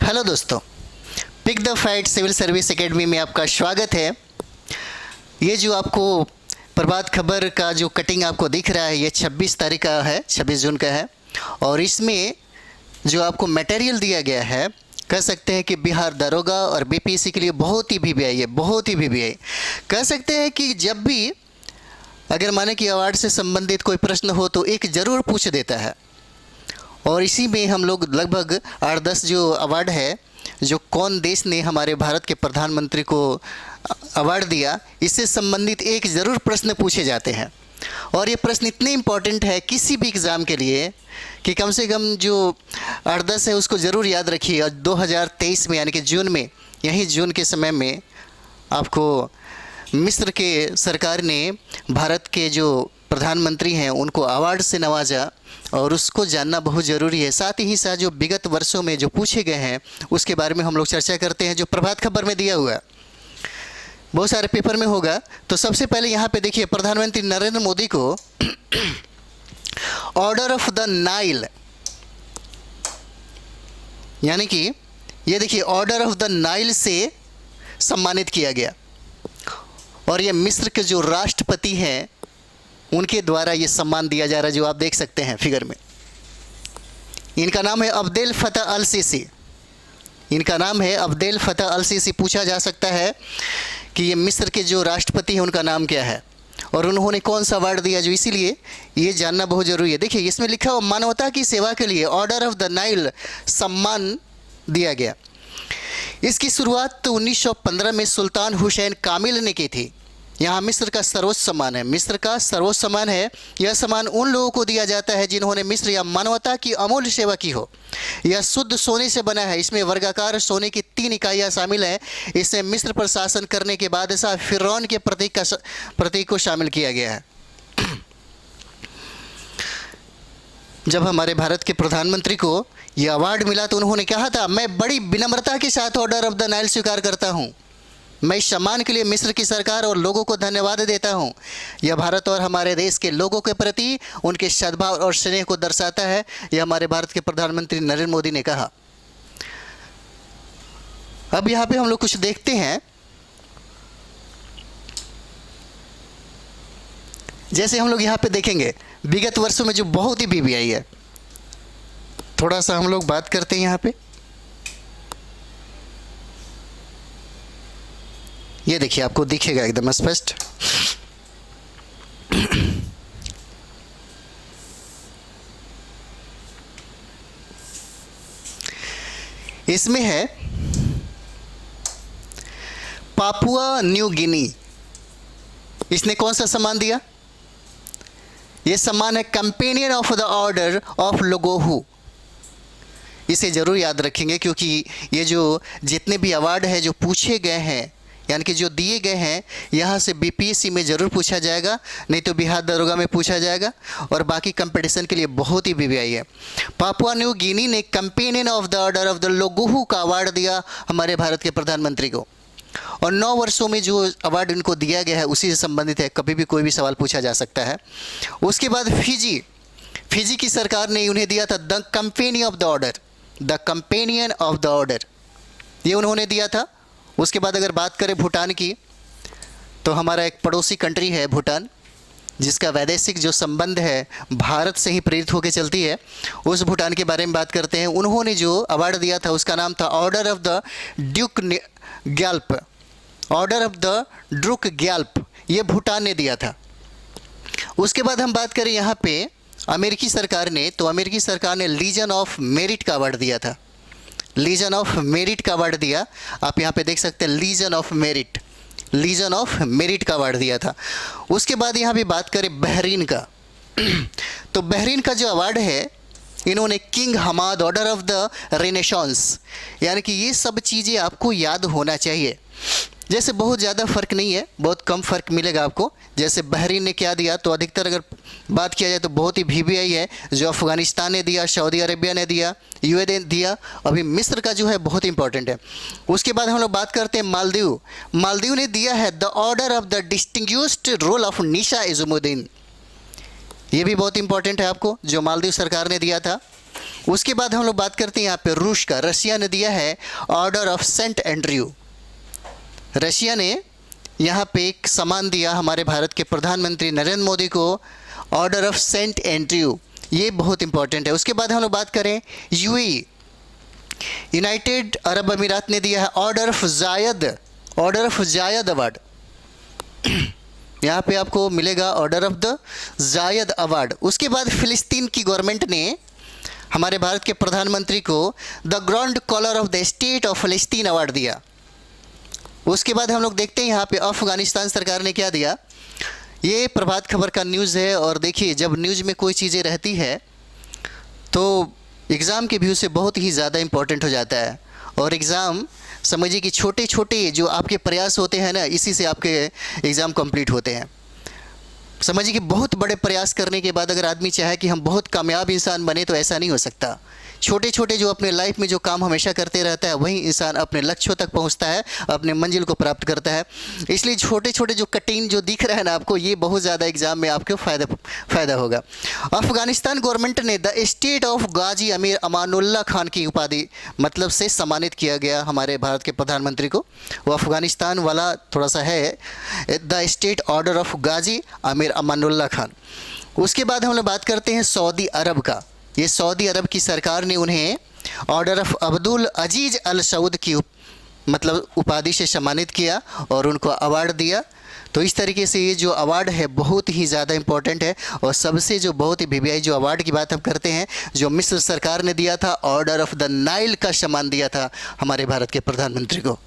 Hello दोस्तों, pick the fight civil service academy में आपका स्वागत है। ये जो आपको प्रभात खबर का जो कटिंग आपको दिख रहा है, ये 26 तारीख का है, 26 जून का है। और इसमें जो आपको मटेरियल दिया गया है, कह सकते हैं कि बिहार दरोगा और बीपीएससी के लिए बहुत ही वीवीआई है, बहुत ही वीवीआई। कह सकते हैं कि जब भी अगर माने कि अवार्ड से संबंधित कोई प्रश्न हो तो एक ज़रूर पूछ देता है। और इसी में हम लोग लगभग 8-10 जो अवार्ड है, जो कौन देश ने हमारे भारत के प्रधानमंत्री को अवार्ड दिया, इससे संबंधित एक ज़रूर प्रश्न पूछे जाते हैं। और ये प्रश्न इतने इम्पॉर्टेंट है किसी भी एग्ज़ाम के लिए कि कम से कम जो 8-10 है उसको ज़रूर याद रखिए। और 2023 में यानी कि जून में, यही जून के समय में आपको मिस्र के सरकार ने भारत के जो प्रधानमंत्री हैं उनको अवार्ड से नवाजा, और उसको जानना बहुत ज़रूरी है। साथ ही साथ जो विगत वर्षों में जो पूछे गए हैं उसके बारे में हम लोग चर्चा करते हैं, जो प्रभात खबर में दिया हुआ है, बहुत सारे पेपर में होगा। तो सबसे पहले यहाँ पे देखिए, प्रधानमंत्री नरेंद्र मोदी को ऑर्डर ऑफ द नाइल, यानी कि ये देखिए ऑर्डर ऑफ द नाइल से सम्मानित किया गया। और ये मिस्र के जो राष्ट्रपति हैं उनके द्वारा ये सम्मान दिया जा रहा है, जो आप देख सकते हैं फिगर में। इनका नाम है अब्देल फतह अल सीसी। इनका नाम है अब्देल फतह अल सीसी। पूछा जा सकता है कि ये मिस्र के जो राष्ट्रपति हैं उनका नाम क्या है और उन्होंने कौन सा अवार्ड दिया, जो इसीलिए ये जानना बहुत ज़रूरी है। देखिए इसमें लिखा हुआ मानवता की सेवा के लिए ऑर्डर ऑफ द नाइल सम्मान दिया गया। इसकी शुरुआत तो 1915 में सुल्तान हुसैन कामिल ने की थी। यहाँ मिस्र का सर्वोच्च सम्मान है, मिस्र का सर्वोच्च सम्मान है। यह सम्मान उन लोगों को दिया जाता है जिन्होंने मिस्र या मानवता की अमूल्य सेवा की हो। यह शुद्ध सोने से बना है। इसमें वर्गाकार सोने की 3 इकाइयाँ शामिल हैं। इसमें मिस्र पर शासन करने के बादशाह फिरौन के प्रतीक को शामिल किया गया है। जब हमारे भारत के प्रधानमंत्री को यह अवार्ड मिला तो उन्होंने कहा था, मैं बड़ी विनम्रता के साथ ऑर्डर ऑफ द नाइल स्वीकार करता हूँ। मैं इस सम्मान के लिए मिस्र की सरकार और लोगों को धन्यवाद देता हूं। यह भारत और हमारे देश के लोगों के प्रति उनके सद्भाव और स्नेह को दर्शाता है। यह हमारे भारत के प्रधानमंत्री नरेंद्र मोदी ने कहा। अब यहाँ पे हम लोग कुछ देखते हैं। जैसे हम लोग यहाँ पे देखेंगे विगत वर्षों में जो बहुत ही वीवीआई है, थोड़ा सा हम लोग बात करते हैं यहाँ पे। ये देखिए आपको दिखेगा एकदम स्पष्ट। इसमें है पापुआ न्यू गिनी। इसने कौन सा सम्मान दिया? यह सम्मान है companion of the order of लोगोहू। इसे ज़रूर याद रखेंगे क्योंकि ये जो जितने भी अवार्ड है जो पूछे गए हैं, यानी कि जो दिए गए हैं, यहाँ से बीपीएससी में ज़रूर पूछा जाएगा, नहीं तो बिहार दरोगा में पूछा जाएगा। और बाकी कंपटीशन के लिए बहुत ही वीवीआई है। पापुआ न्यू गिनी ने companion of the order of the लोगोहू का अवार्ड दिया हमारे भारत के प्रधानमंत्री को। और 9 वर्षों में जो अवार्ड इनको दिया गया है उसी से संबंधित है, कभी भी कोई भी सवाल पूछा जा सकता है। उसके बाद फिजी की सरकार ने उन्हें दिया था the companion of the order, the companion of the order, ये उन्होंने दिया था। उसके बाद अगर बात करें भूटान की, तो हमारा एक पड़ोसी कंट्री है भूटान, जिसका वैदेशिक जो संबंध है भारत से ही प्रेरित होकर चलती है। उस भूटान के बारे में बात करते हैं। उन्होंने जो अवार्ड दिया था उसका नाम था order of the Druk Gyalpo. Order of the Druk Gyalpo ये भूटान ने दिया था। उसके बाद हम बात करें यहाँ पे अमेरिकी सरकार ने, तो अमेरिकी सरकार ने लीजन ऑफ मेरिट का अवार्ड दिया था। लीजन ऑफ मेरिट का अवार्ड दिया, आप यहाँ पे देख सकते हैं, legion of merit, legion of merit का अवार्ड दिया था। उसके बाद यहाँ पे बात करें बहरीन का, तो बहरीन का जो अवार्ड है, इन्होंने king Hamad order of the renaissance, यानी कि ये सब चीज़ें आपको याद होना चाहिए। जैसे बहुत ज़्यादा फ़र्क नहीं है, बहुत कम फ़र्क मिलेगा आपको। जैसे बहरीन ने क्या दिया, तो अधिकतर अगर बात किया जाए तो बहुत ही वीवीआई है। जो अफ़गानिस्तान ने दिया, सऊदी अरेबिया ने दिया, यूएई ने दिया, अभी मिस्र का जो है बहुत इंपॉर्टेंट है। उसके बाद हम लोग बात करते हैं मालदीव। मालदीव ने दिया है the order of the distinguished rule of Nishan Izzuddeen. ये भी बहुत इंपॉर्टेंट है आपको, जो मालदीव सरकार ने दिया था। उसके बाद हम लोग बात करते हैं यहाँ पे रूस का। रशिया ने दिया है order of saint Andrew. Russia ने यहाँ पे एक सम्मान दिया हमारे भारत के प्रधानमंत्री नरेंद्र मोदी को, ऑर्डर ऑफ सेंट एंड्रयू। ये बहुत इंपॉर्टेंट है। उसके बाद हम लोग बात करें यूएई, यूनाइटेड अरब अमीरात ने दिया है ऑर्डर ऑफ जायद अवार्ड। यहाँ पे आपको मिलेगा ऑर्डर ऑफ द जायद अवार्ड। उसके बाद फिलिस्तीन की गवर्नमेंट ने हमारे भारत के प्रधानमंत्री को the grand collar of the state of फिलिस्तीन अवार्ड दिया। उसके बाद हम लोग देखते हैं यहाँ पे अफगानिस्तान सरकार ने क्या दिया। ये प्रभात खबर का न्यूज़ है, और देखिए जब न्यूज़ में कोई चीज़ें रहती है तो एग्ज़ाम के व्यू से बहुत ही ज़्यादा इम्पोर्टेंट हो जाता है। और एग्ज़ाम समझिए कि छोटे छोटे जो आपके प्रयास होते हैं ना, इसी से आपके एग्ज़ाम कंप्लीट होते हैं। समझिए कि बहुत बड़े प्रयास करने के बाद अगर आदमी चाहे कि हम बहुत कामयाब इंसान बने, तो ऐसा नहीं हो सकता। छोटे छोटे जो अपने लाइफ में जो काम हमेशा करते रहता है, वही इंसान अपने लक्ष्यों तक पहुंचता है, अपने मंजिल को प्राप्त करता है। इसलिए छोटे छोटे जो कठिन जो दिख रहा है ना आपको, ये बहुत ज़्यादा एग्जाम में आपको फ़ायदा होगा। अफगानिस्तान गवर्नमेंट ने द स्टेट ऑफ गाजी अमीर अमानुल्लाह खान की उपाधि मतलब से सम्मानित किया गया हमारे भारत के प्रधानमंत्री को। वो अफगानिस्तान वाला थोड़ा सा है, द स्टेट ऑर्डर ऑफ गाजी अमीर अमानुल्लाह खान। उसके बाद हम लोग बात करते हैं सऊदी अरब का। ये सऊदी अरब की सरकार ने उन्हें ऑर्डर ऑफ अब्दुल अजीज़ अल सऊद की मतलब उपाधि से सम्मानित किया और उनको अवार्ड दिया। तो इस तरीके से ये जो अवार्ड है बहुत ही ज़्यादा इम्पोर्टेंट है। और सबसे जो बहुत ही वीवीआई जो अवार्ड की बात हम करते हैं, जो मिस्र सरकार ने दिया था, ऑर्डर ऑफ द नाइल का सम्मान दिया था हमारे भारत के प्रधानमंत्री को।